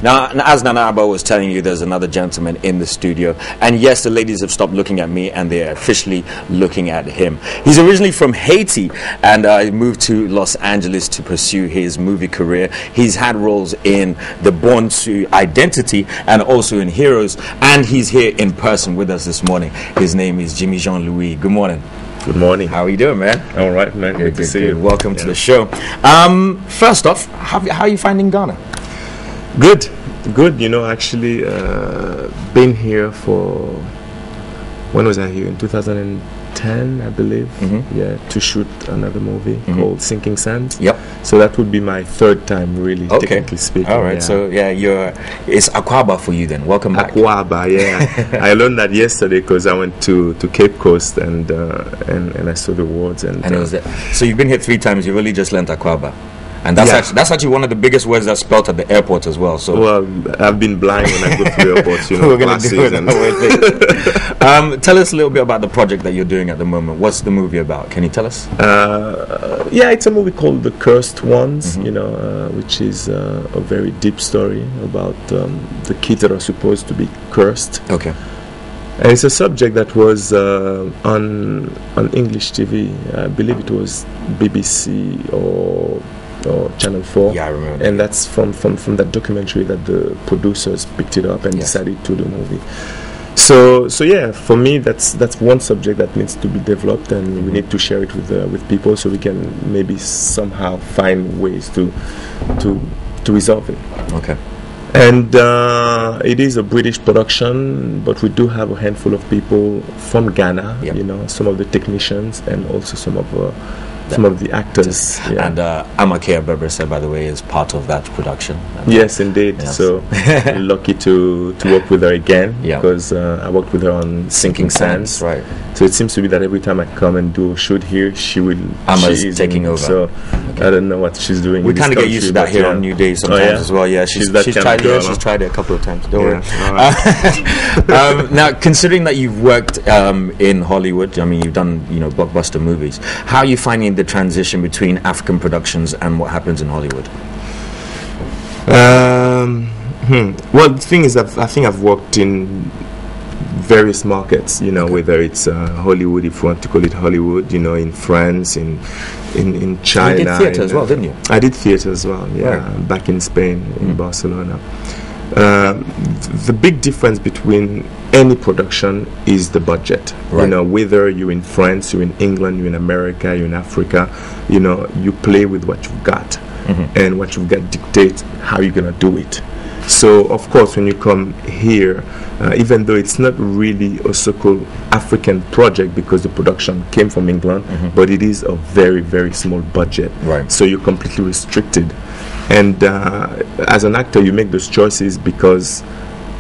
Now, as Nana Abba was telling you, there's another gentleman in the studio. And yes, the ladies have stopped looking at me and they're officially looking at him. He's originally from Haiti and moved to Los Angeles to pursue his movie career. He's had roles in The Born to Identity and also in Heroes. And he's here in person with us this morning. His name is Jimmy Jean-Louis. Good morning. Good morning. How are you doing, man? All right, man. Good to see you. Welcome to the show. First off, how are you finding Ghana? Good. You know, actually, been here for, when was I here? In 2010, I believe. Yeah, to shoot another movie called Sinking Sands. Yep. So that would be my third time, really, technically speaking. All right. Yeah. So it's Akwaba for you then. Welcome back. Akwaba, yeah. I learned that yesterday because I went to Cape Coast and I saw the words and it was there. So you've been here 3 times. You really just learned Akwaba. And that's actually one of the biggest words that's spelled at the airport as well. So I've been blind when I go to the airport, you know. We're going to do it. Tell us a little bit about the project that you're doing at the moment. What's the movie about? Can you tell us? Yeah, it's a movie called The Cursed Ones, you know, which is a very deep story about the kids that are supposed to be cursed. Okay. And it's a subject that was on English TV. I believe it was BBC or Channel 4. Yeah, I remember. And that's from that documentary that the producers picked it up and decided to do the movie. So yeah, for me that's one subject that needs to be developed, and we need to share it with people so we can maybe somehow find ways to resolve it. Okay. And it is a British production, but we do have a handful of people from Ghana, you know, some of the technicians and also some of the actors. And Amake Abebe, by the way, is part of that production. Yes, indeed. Yes. So lucky to work with her again, because I worked with her on Sinking Sands. Right. So it seems to be that every time I come and do a shoot here, she is taking over. So I don't know what she's doing. We kind of get used to that here on New Day sometimes as well. Yeah, she's tried it. She's tried it a couple of times. Don't worry. Now, considering that you've worked in Hollywood, I mean, you've done blockbuster movies. How are you finding the transition between African productions and what happens in Hollywood? Well, the thing is that I think I've worked in various markets, you know, whether it's Hollywood, if you want to call it Hollywood, you know, in France, in China. You did theatre as well, didn't you? I did theatre as well, right. Back in Spain, in Barcelona. The big difference between any production is the budget. Right. You know, whether you're in France, you're in England, you're in America, you're in Africa, you know, you play with what you've got, and what you've got dictates how you're gonna do it. So of course, when you come here, even though it's not really a so-called African project because the production came from England, but it is a very, very small budget. Right. So you're completely restricted. And as an actor, you make those choices because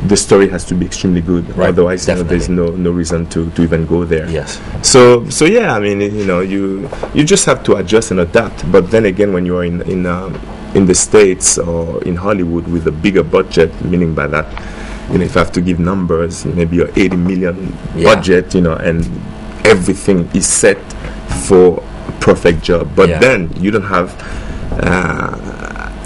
the story has to be extremely good. Right. Otherwise, you know, there's no reason to even go there. Yes. So yeah, I mean, you know, you just have to adjust and adapt. But then again, when you are in the States or in Hollywood with a bigger budget, meaning by that, you know, if I have to give numbers, maybe an 80 million budget, you know, and everything is set for a perfect job. But then you don't have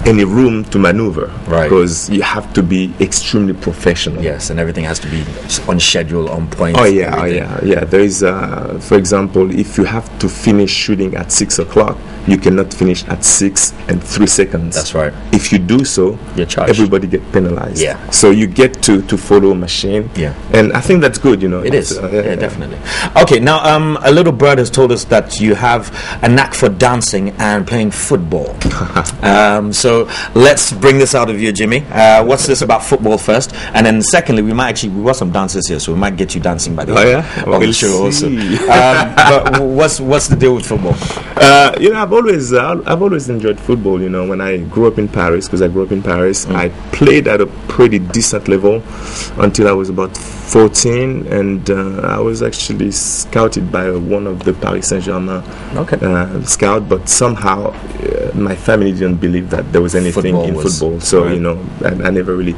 any room to maneuver, right? Because you have to be extremely professional. Yes, and everything has to be on schedule, on point. Yeah. There is, for example, if you have to finish shooting at 6 o'clock, you cannot finish at 6 and 3 seconds. That's right. If you do so, you're charged. Everybody get penalized. Yeah. So you get to follow a machine. Yeah. And I think that's good, you know. It is. Definitely. Okay, now a little bird has told us that you have a knack for dancing and playing football. So let's bring this out of you, Jimmy. What's this about football first? And then secondly, we got some dancers here, so we might get you dancing by the end. Well, we'll show also. But what's the deal with football? You know, I've always enjoyed football. You know, when I grew up in Paris, because I grew up in Paris, I played at a pretty decent level until I was about 14, and I was actually scouted by one of the Paris Saint-Germain scout, but somehow my family didn't believe that there was anything in football. So you know, I never really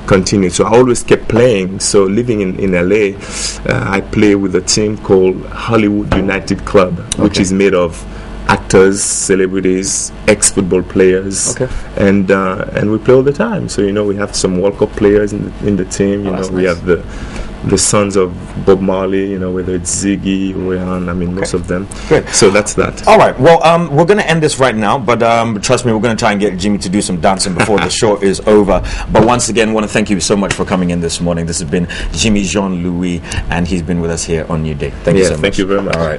continued. So I always kept playing. So living in LA, I play with a team called Hollywood United Club, which is made of actors, celebrities, ex-football players, Okay. and we play all the time. So we have some World Cup players in the team. We nice. have the sons of Bob Marley. Whether it's Ziggy, Rihanna, I mean most of them. Good. So that's that. All right. Well, we're going to end this right now, but trust me, we're going to try and get Jimmy to do some dancing before the show is over. But once again, I want to thank you so much for coming in this morning. This has been Jimmy Jean Louis, and he's been with us here on New Day. Thank you so much. Thank you very much. All right.